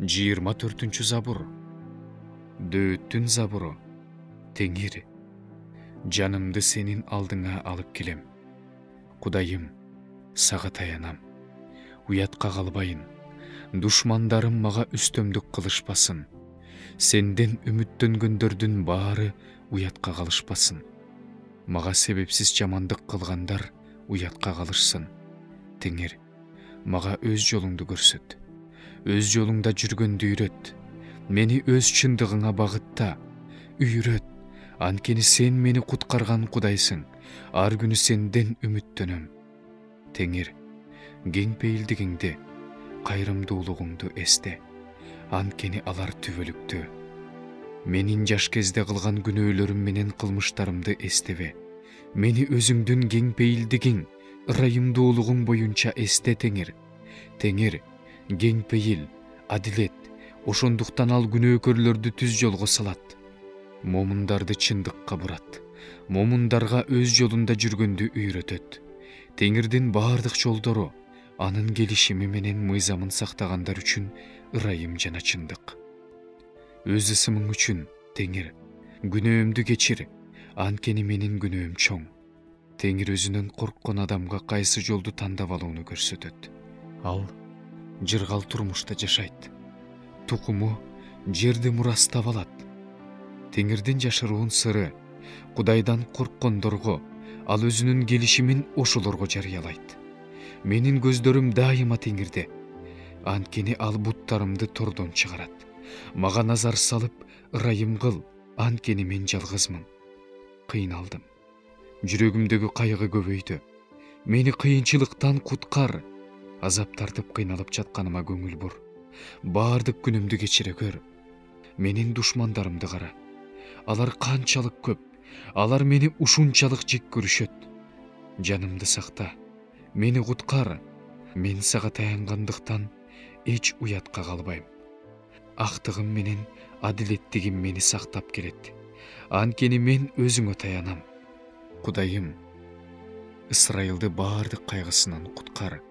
24 забур. Дөөттүн забуру. Теңир, жанымды сенин алдыңа алып келем. Кудайым, сага таянам. Уятка калбайын. Душмандарым мага үстөмдүк кылышпасын. Сенден үмүттөнгөндөрдүн баары уятка калышпасын. Мага себепсиз жамандык кылгандар уятка калышсын. Теңир, мага өз жолуңду көрсөт. Өз жолуңда жүргөндү үйрөт. Мени өз чындыгыңа багытта. Үйрөт. Анткени сен мени куткарган Кудайсың. Ар күнү сенден үмүттөнөм. Теңир, кең пейилдигиңди, кайрымдуулугуңду эсте. Анткени алар түбөлүктүү. Менин жаш кезде кылган күнөөлөрүм менен кылмыштарымды эстебе. Мени өзүңдүн кең пейилдигиң, ырайымдуулугуң боюнча эсте, Теңир. Теңир, кең пейил, адилет, ошондуктан ал күнөөкөрлөрдү түз жолго салат. Момундарды чындыкка бурат. Момундарга өз жолунда жүргөндү үйрөтөт. Теңирдин баардык жолдору анын келишими менен мыйзамын сактагандар үчүн ырайым жана чындык. Өз ысымың үчүн, Теңир, күнөөмдү кечир, анткени менин күнөөм чоң. Теңир өзүнөн корккон адамга кайсы жолду тандап алууну көрсөтөт. Ал жыргал турмушта жашайт. Тукуму жерди мурастап алат. Теңирдин жашыруун сыры Кудайдан корккондорго, ал өзүнүн келишимин ошолорго жарыялайт. Менин көздөрүм дайыма Теңирде. Анткени ал буттарымды тордон чыгарат. Мага назар салып, ырайым кыл, анткени мен жалгызмын. Кыйналдым. Жүрөгүмдөгү кайгы көбөйдү. Мени кыйынчылыктан куткар. Азап тартып кыйналып жатканыма көңүл бур. Баардык күнүмдү кечире көр. Менин душмандарымды кара. Алар канчалык көп. Алар мени ушунчалык жек көрүшөт. Жанымды сакта. Мени куткар. Мен сага таянгандыктан эч уятка калбайм. Актыгым менен адилеттигим мени сактап келет. Анткени мен өзүңө таянам. Кудайым, Ысрайылды баардык кайгысынан куткар.